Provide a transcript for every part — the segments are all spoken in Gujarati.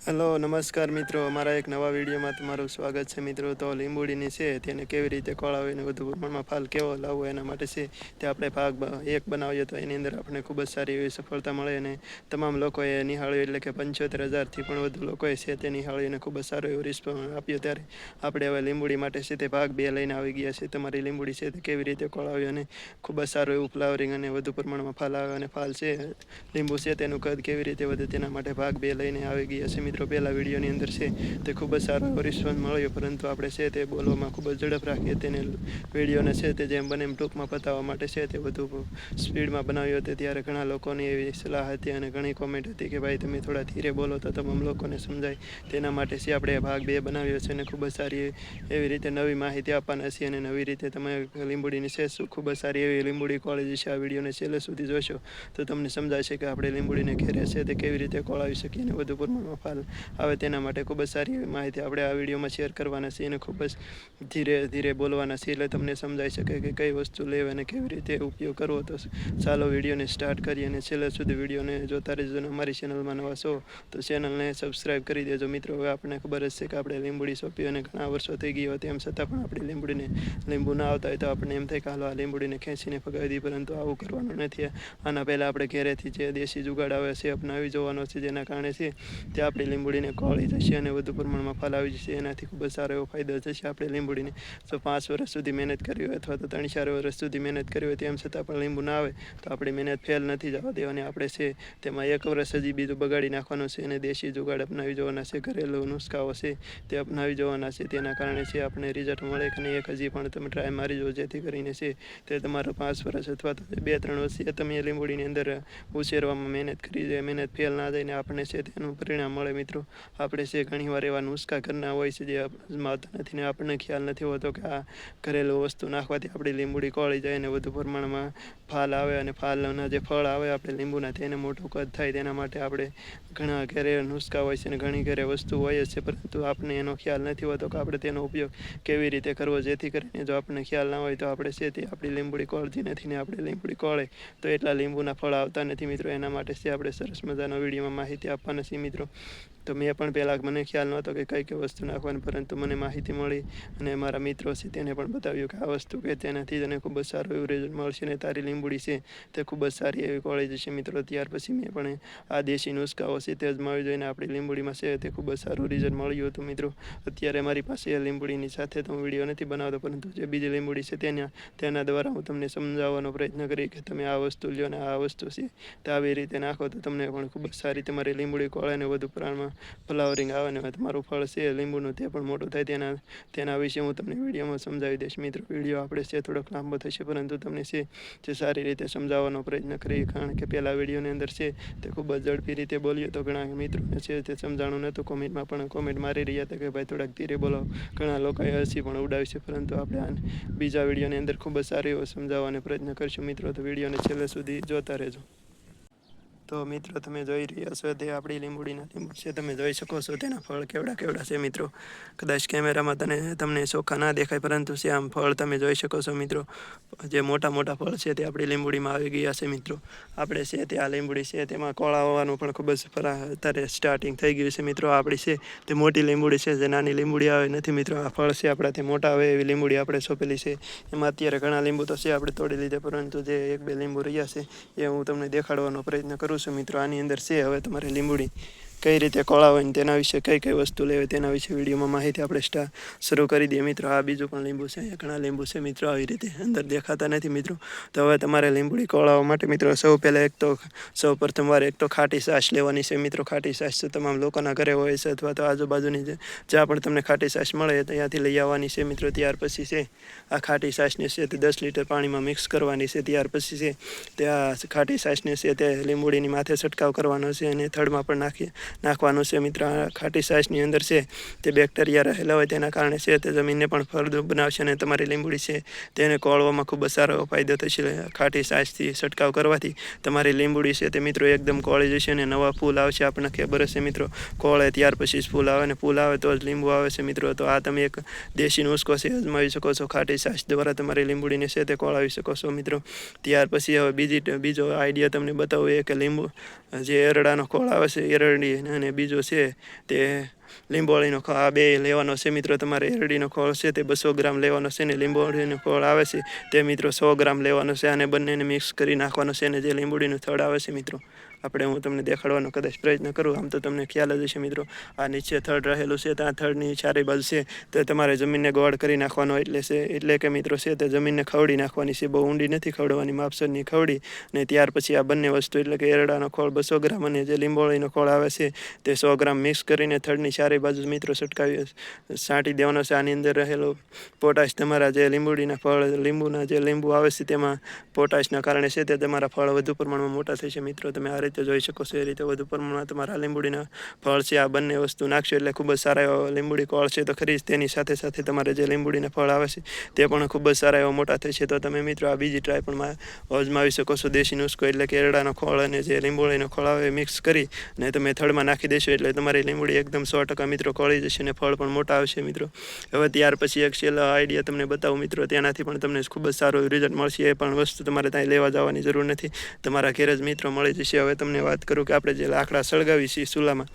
હેલો નમસ્કાર મિત્રો, અમારા એક નવા વિડીયોમાં તમારું સ્વાગત છે મિત્રો. તો લીંબુડીની છે તેને કેવી રીતે ખોળાવીને વધુ પ્રમાણમાં ફાલ કેવો લાવવો એના માટે છે તે આપણે ભાગ એક બનાવીએ તો એની અંદર આપણે ખૂબ જ સારી એવી સફળતા મળે અને તમામ લોકોએ નિહાળ્યું, એટલે કે 75,000થી પણ વધુ લોકોએ છે તે નિહાળીને ખૂબ જ સારો એવો રિસ્પોન્સ આપ્યો. ત્યારે આપણે હવે લીંબુડી માટે છે તે ભાગ 2 લઈને આવી ગયા છે. તમારી લીંબુડી છે તે કેવી રીતે ખોળાવી અને ખૂબ જ સારું એવું ફ્લાવરિંગ અને વધુ પ્રમાણમાં ફાલ આવે અને ફાલ છે લીંબુ છે તેનું કદ કેવી રીતે વધે તેના માટે ભાગ 2 લઈને આવી ગયા છે મિત્રો. પહેલા વિડીયોની અંદર છે તે ખૂબ જ સારો એવો રિસ્પોન્સ મળ્યો, પરંતુ આપણે છે તે બોલવામાં ખૂબ જ ઝડપ રાખીએ તેને વિડીયોને છે તે જેમ બને એમ ટૂંકમાં પતાવવા માટે છે તે વધુ સ્પીડમાં બનાવ્યો હતો. ત્યારે ઘણા લોકોની એવી સલાહ હતી અને ઘણી કોમેન્ટ હતી કે ભાઈ તમે થોડા ધીરે બોલો તો તમામ લોકોને સમજાય. તેના માટે છે આપણે ભાગ 2 બનાવ્યો છે અને ખૂબ જ સારી એવી રીતે નવી માહિતી આપવાના છીએ અને નવી રીતે તમે લીંબુડીની છે ખૂબ જ સારી એવી લીંબુડી કોળેજી છે. આ વિડીયોને છેલ્લે સુધી જોશો તો તમને સમજાય છે કે આપણે લીંબુડીને ઘેરે છે તે કેવી રીતે ખોળાવી શકીએ અને વધુ પ્રમાણમાં ફાલ આવે તેના માટે ખૂબ જ સારી એવી માહિતી આપણે આ વિડીયોમાં શેર કરવાના છીએ અને ખૂબ જ ધીરે ધીરે બોલવાના છીએ, એટલે તમને સમજાઈ શકે કે કઈ વસ્તુ લેવી અને કેવી રીતે ઉપયોગ કરવો. તો ચાલો વિડીયોને સ્ટાર્ટ કરીએ અને છેલ્લે સુધી વિડીયોને જોતા રહેજો. અને અમારી ચેનલમાં નવા છો તો ચેનલને સબસ્ક્રાઈબ કરી દેજો મિત્રો. હવે આપણને ખબર જ છે કે આપણે લીંબુડી સોંપી અને ઘણા વર્ષો થઈ ગઈ હોય તેમ છતાં પણ આપણી લીંબુડીને લીંબુ ના આવતા હોય તો આપણને એમ થાય કે હાલો આ લીંબુડીને ખેંચીને ફગાવી દઈએ, પરંતુ આવું કરવાનું નથી. આના પહેલાં આપણે ઘેરેથી જે દેશી જુગાડ આવે છે અપનાવી જોવાનો છે, જેના કારણે છે તે આપણી લીંબુડીને ખોળી જશે અને વધુ પ્રમાણમાં ફાલ આવી જશે. એનાથી ખૂબ જ સારો એવો ફાયદો થશે. આપણે લીંબુડીને જો 5 વર્ષ સુધી મહેનત કરી હોય અથવા તો 3-4 વર્ષ સુધી મહેનત કરી હોય તેમ છતાં પણ લીંબુ ના આવે તો આપણી મહેનત ફેલ નથી જવા દેવાની. આપણે છે તેમાં 1 વર્ષ હજી બીજું બગાડી નાખવાનું છે અને દેશી જુગાડ અપનાવી જોવાના છે, ઘરેલું નુસ્ખાઓ છે તે અપનાવી જોવાના છે. તેના કારણે છે આપણે રિઝલ્ટ મળે કે નહીં એક હજી પણ તમે ટ્રાય મારી જો, જેથી કરીને છે તે તમારો 5 વર્ષ અથવા તો 2-3 વર્ષ તમે લીંબુડીની અંદર ઉછેરવામાં મહેનત કરી જાય, મહેનત ફેલ ના જાય ને આપણને છે તેનું પરિણામ મળે મિત્રો. આપણે છે ઘણીવાર એવા નુસ્ખા ઘરના હોય છે જે અજમાવતા નથી ને આપણને ખ્યાલ નથી હોતો કે આ ઘરેલું વસ્તુ નાખવાથી આપણી લીંબુડી ખોળી જાય અને વધુ પ્રમાણમાં ફાલ આવે અને ફાલના જે ફળ આવે આપણે લીંબુના તેને મોટું કદ થાય. તેના માટે આપણે ઘણા ઘરે નુસ્ખા હોય છે અને ઘણી ઘરે વસ્તુ હોય જ છે, પરંતુ આપણે એનો ખ્યાલ નથી હોતો કે આપણે તેનો ઉપયોગ કેવી રીતે કરવો. જેથી કરીને જો આપણને ખ્યાલ ના હોય તો આપણે છે તે આપણી લીંબુડી ખોળતી નથી ને આપણે લીંબુડી ખોળે તો એટલા લીંબુના ફળ આવતા નથી મિત્રો. એના માટે છે આપણે સરસ મજાનો વિડીયોમાં માહિતી આપવાના છીએ મિત્રો. તો મેં પણ પહેલાં મને ખ્યાલ નહોતો કે કઈ કઈ વસ્તુ નાખવાની, પરંતુ મને માહિતી મળી અને મારા મિત્રો છે તેને પણ બતાવ્યું કે આ વસ્તુ કે તેનાથી તને ખૂબ જ સારું એવું રિઝલ્ટ મળશે અને તારી લીંબુડી છે તે ખૂબ જ સારી એવી ખોળી જશે મિત્રો. ત્યાર પછી મેં પણ આ દેશી નુસ્ખાઓ છે તે અજમાવી જોઈને આપણી લીંબુડીમાં છે તે ખૂબ જ સારું રિઝલ્ટ મળ્યું હતું મિત્રો. અત્યારે મારી પાસે લીંબુડીની સાથે તો હું વિડીયો નથી બનાવતો, પરંતુ જે બીજી લીંબુડી છે તેના દ્વારા હું તમને સમજાવવાનો પ્રયત્ન કરી કે તમે આ વસ્તુ લ્યો ને આ વસ્તુ છે તો આવી રીતે નાખો તો તમને પણ ખૂબ જ સારી તમારી લીંબુડી ખોળે અને વધુ પ્રમાણમાં ફ્લાવરિંગ આવે ને તમારું ફળ છે લીંબુનું તે પણ મોટું થાય. તેના વિશે હું તમને વિડીયોમાં સમજાવી દઈશ મિત્રો. વિડીયો આપણે છે થોડોક લાંબો થશે, પરંતુ તમને છે જે સારી રીતે સમજાવવાનો પ્રયત્ન કરીએ, કારણ કે પહેલાં વિડીયોની અંદર છે તે ખૂબ જ ઝડપી રીતે બોલ્યો તો ઘણા મિત્રોને છે તે સમજાણું નહોતું. કોમેન્ટમાં પણ કોમેન્ટ મારી રહ્યા હતા કે ભાઈ થોડાક ધીરે બોલો. ઘણા લોકોએ હસી પણ ઉડાવી છે, પરંતુ આપણે બીજા વિડીયોની અંદર ખૂબ જ સારો એવો સમજાવવાનો પ્રયત્ન કરીશું મિત્રો. તો વિડીયોને છેલ્લે સુધી જોતા રહેજો. તો મિત્રો તમે જોઈ રહ્યા છો તે આપણી લીંબુડીના લીંબુ છે, તમે જોઈ શકો છો તેના ફળ કેવડા કેવડા છે મિત્રો. કદાચ કેમેરામાં તમને ચોખ્ખા ના દેખાય, પરંતુ છે આમ ફળ તમે જોઈ શકો છો મિત્રો. જે મોટા મોટા ફળ છે તે આપણી લીંબુડીમાં આવી ગયા છે મિત્રો. આપણે છે તે આ લીંબુડી છે તેમાં કોળા હોવાનું પણ ખૂબ જ અત્યારે સ્ટાર્ટિંગ થઈ ગયું છે મિત્રો. આપણી છે તે મોટી લીંબુડી છે, જે નાની લીંબુડી આવે નથી મિત્રો. આ ફળ છે આપણાથી મોટા આવે એવી લીંબુડી આપણે સોંપેલી છે. એમાં અત્યારે ઘણા લીંબુ તો છે આપણે તોડી લીધે, પરંતુ જે 1-2 લીંબુ રહ્યા છે એ હું તમને દેખાડવાનો પ્રયત્ન કરું છું મિત્રો. આની અંદર છે હવે તમારે લીંબુડી કઈ રીતે ખોળાવવાની તેના વિશે કઈ કઈ વસ્તુ લેવી તેના વિશે વિડીયોમાં માહિતી આપણે શરૂ કરી દઈએ મિત્રો. આ બીજું પણ લીંબુ છે, અહીંયા ઘણા લીંબુ છે મિત્રો, આવી રીતે અંદર દેખાતા નથી મિત્રો. તો હવે તમારે લીંબુડી ખોળાવવા માટે મિત્રો સૌ પ્રથમવાર એક તો ખાટી છાશ લેવાની છે મિત્રો. ખાટી છાશ તો તમામ લોકોના ઘરે હોય છે, અથવા તો આજુબાજુની જ્યાં પણ તમને ખાટી છાશ મળે ત્યાંથી લઈ આવવાની છે મિત્રો. ત્યાર પછી છે આ ખાટી છાશને છે તે 10 લીટર પાણીમાં મિક્સ કરવાની છે. ત્યાર પછી છે તે આ ખાટી છાશને છે તે લીંબુડીની માથે છંટકાવ કરવાનો છે અને થડમાં પણ નાખવાનું છે મિત્રો. આ ખાટી છાશની અંદર છે તે બેક્ટેરિયા રહેલા હોય તેના કારણે છે તે જમીનને પણ ફળદ્રુપ બનાવશે અને તમારી લીંબુડી છે તેને ખોળવામાં ખૂબ જ સારો ફાયદો થશે. ખાટી છાશથી છંટકાવ કરવાથી તમારી લીંબુડી છે તે મિત્રો એકદમ ખોળી જશે અને નવા ફૂલ આવશે. આપણને ખબર હશે મિત્રો, ખોળે ત્યાર પછી જ ફૂલ આવે ને ફૂલ આવે તો જ લીંબુ આવે છે મિત્રો. તો આ તમે એક દેશી નુસ્ખો છે અજમાવી શકો છો. ખાટી છાશ દ્વારા તમારી લીંબુડીને છે તે ખોળાવી શકો છો મિત્રો. ત્યાર પછી હવે બીજો આઈડિયા તમને બતાવું એ કે જે એરડાનો ખોળ આવે છે એરડી, અને બીજો છે તે લીંબોળીનો ખોળ. આ બે લેવાનો છે મિત્રો. તમારે એરડીનો ખોળ છે તે 200 ગ્રામ લેવાનો છે, ને લીંબોળીનો ખોળ આવે છે તે મિત્રો 100 ગ્રામ લેવાનો છે. આને બંનેને મિક્સ કરી નાખવાનો છે, અને જે લીંબોળીનું થડ આવે છે મિત્રો, હું તમને દેખાડવાનો કદાચ પ્રયત્ન કરું, આમ તો તમને ખ્યાલ જ હશે મિત્રો. આ નીચે થડ રહેલું છે, ત્યાં થડની ચારે બાજુ છે તો તમારે જમીનને ગોળ કરી નાખવાનો એટલે કે મિત્રો છે તે જમીનને ખવડી નાખવાની છે. બહુ ઊંડી નથી ખવડવાની, માપસરની ખવડી, ને ત્યાર પછી આ બંને વસ્તુ એટલે કે એરડાનો ખોળ 200 ગ્રામ અને જે લીંબોળીનો ખોળ આવે છે તે 100 ગ્રામ મિક્સ કરીને થડની ચારે બાજુ મિત્રો છાંટી દેવાનો છે. આની અંદર રહેલો પોટાશ તમારા જે લીંબુના જે લીંબુ આવે છે તેમાં પોટાશના કારણે છે તે તમારા ફળ વધુ પ્રમાણમાં મોટા થશે મિત્રો. તમે આ રીતે જોઈ શકો છો. એ રીતે વધુ પ્રમાણમાં તમારા લીંબુડીના ફળ છે આ બંને વસ્તુ નાખશો એટલે ખૂબ જ સારા એવા લીંબુડી કોળ છે તો ખરી જ. તેની સાથે સાથે તમારે જે લીંબુડીના ફળ આવે છે તે પણ ખૂબ જ સારા એવા મોટા થશે. તો તમે મિત્રો આ બીજી ટ્રાય પણ અજમાવી શકો છો. દેશી નુસ્ખો એટલે કે એરડાનો ખોળ અને જે લીંબોળીનો ખોળ આવે મિક્સ કરી ને તમે થડમાં નાખી દેશો એટલે તમારી લીંબુડી એકદમ 100% મિત્રો કોળી જશે અને ફળ પણ મોટા આવશે મિત્રો. હવે ત્યાર પછી એક છેલ્લો આઈડિયા તમને બતાવું મિત્રો. તેનાથી પણ તમને ખૂબ જ સારું રિઝલ્ટ મળશે. એ પણ વસ્તુ તમારે ત્યાં લેવા જવાની જરૂર નથી, તમારા ઘેર જ મિત્રો મળી જશે. હવે તમને વાત કરું કે આપણે જે લાકડા સળગાવી છીએ ચૂલામાં,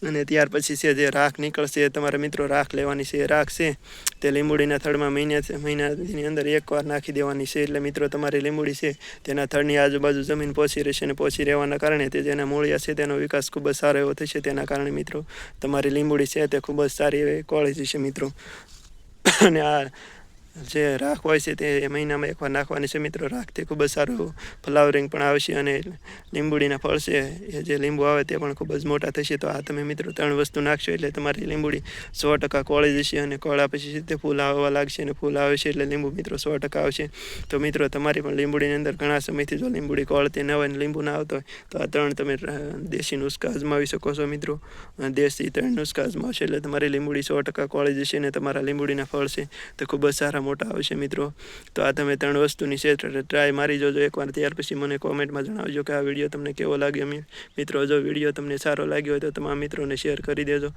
અને ત્યાર પછી છે જે રાખ નીકળશે એ તમારે મિત્રો રાખ લેવાની છે. એ રાખ છે તે લીંબુડીના થડમાં મહિનાની અંદર એકવાર નાખી દેવાની છે. એટલે મિત્રો તમારી લીંબુડી છે તેના થડની આજુબાજુ જમીન પહોંચી રહેશે, અને પહોંચી રહેવાના કારણે તે જેના મૂળિયા છે તેનો વિકાસ ખૂબ જ સારો એવો થશે. તેના કારણે મિત્રો તમારી લીંબુડી છે તે ખૂબ જ સારી એવી કોળી જશે મિત્રો. અને આ જે રાખ હોય છે તે મહિનામાં એકવાર નાખવાની છે મિત્રો. રાખથી ખૂબ જ સારું ફ્લાવરિંગ પણ આવશે, અને લીંબુડીના ફળ છે એ જે લીંબુ આવે તે પણ ખૂબ જ મોટા થશે. તો આ તમે મિત્રો 3 વસ્તુ નાખશો એટલે તમારી લીંબુડી 100% કોળી જશે, અને કોળા પછી તે ફૂલ આવવા લાગશે, અને ફૂલ આવે છે એટલે લીંબુ મિત્રો 100% આવશે. તો મિત્રો તમારી પણ લીંબુડીની અંદર ઘણા સમયથી જો લીંબુડી કોળતી ન હોય ને લીંબુ ના આવતો હોય તો આ 3 તમે દેશી નુસ્ખા અજમાવી શકો છો મિત્રો. દેશી 3 નુસ્ખા અજમાવશો એટલે તમારી લીંબુડી 100% કોળી જશે, અને તમારા લીંબુડીના ફળ છે તે ખૂબ જ સારા મોટા આવશે મિત્રો. તો આ તમે 3 વસ્તુની છે ટ્રાય મારી જોજો એકવાર. ત્યાર પછી મને કોમેન્ટમાં જણાવજો કે આ વિડીયો તમને કેવો લાગ્યો મિત્રો. જો વિડીયો તમને સારો લાગ્યો હોય તો તમામ મિત્રોને શેર કરી દેજો,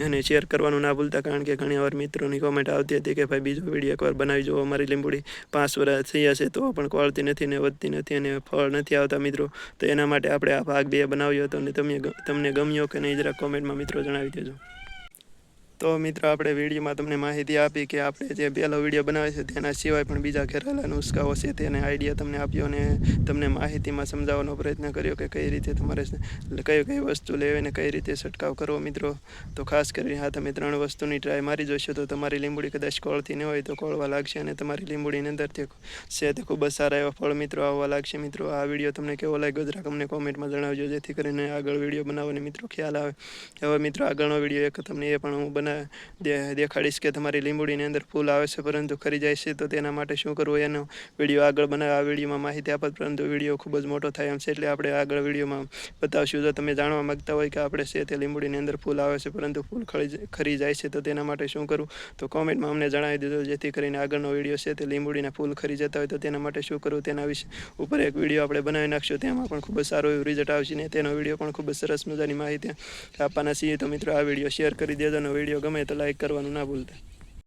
અને શેર કરવાનું ના ભૂલતા, કારણ કે ઘણી વાર મિત્રોની કોમેન્ટ આવતી હતી કે ભાઈ બીજો વિડીયો એકવાર બનાવી જુઓ. અમારી લીંબુડી 5 વર્ષ થયા છે તો પણ કોળતી નથી ને વધતી નથી અને ફળ નથી આવતા મિત્રો. તો એના માટે આપણે આ ભાગ 2 બનાવ્યો હતો, અને તમને ગમ્યો કે નહીં જરા કોમેન્ટમાં મિત્રો જણાવી દેજો. તો મિત્રો આપણે વિડીયોમાં તમને માહિતી આપી કે આપણે જે પહેલો વિડીયો બનાવે છે તેના સિવાય પણ બીજા ઘરેલા નુસ્ખાઓ છે તેને આઈડિયા તમને આપ્યો, અને તમને માહિતીમાં સમજાવવાનો પ્રયત્ન કર્યો કે કઈ રીતે તમારે કઈ વસ્તુ લેવી ને કઈ રીતે છંટકાવ કરવો મિત્રો. તો ખાસ કરીને હા તમે 3 વસ્તુની ટ્રાય મારી જોશો તો તમારી લીંબુડી કદાચ કોળતી ન હોય તો કોળવા લાગશે, અને તમારી લીંબુડીની અંદરથી છે તે ખૂબ જ સારા એવા ફળ મિત્રો આવવા લાગશે મિત્રો. આ વિડીયો તમને કેવો લાગ્યો જરાક અમને કોમેન્ટમાં જણાવજો, જેથી કરીને આગળ વિડીયો બનાવવાની મિત્રો ખ્યાલ આવે. હવે મિત્રો આગળનો વિડીયો એક તમને એ પણ હું દેખાડીશ કે તમારી લીંબુડીની અંદર ફૂલ આવે છે પરંતુ ખરી જાય છે તો તેના માટે શું કરવું એનો વિડીયો આગળ બનાવે. આ વિડીયોમાં માહિતી આપત, પરંતુ વિડીયો ખૂબ જ મોટો થાય એમ છે એટલે આપણે આગળ વિડીયોમાં બતાવશું. જો તમે જાણવા માગતા હોય કે આપણે છે તે લીંબુડીની અંદર ફૂલ આવે છે પરંતુ ફૂલ ખરી જાય છે તો તેના માટે શું કરવું તો કોમેન્ટમાં અમને જણાવી દેજો, જેથી કરીને આગળનો વિડીયો છે તે લીંબુડીના ફૂલ ખરી જતા હોય તો તેના માટે શું કરવું તેના વિશે ઉપર એક વિડીયો આપણે બનાવી નાખશું. તેમાં પણ ખૂબ જ સારું એવું રિઝલ્ટ આવશે, ને તેનો વિડીયો પણ ખૂબ જ સરસ મજાની માહિતી આપવાના છીએ. તો મિત્રો આ વિડીયો શેર કરી દેજો, અને વિડીયો ગમે તો લાઈક કરવાનું ના ભૂલતા.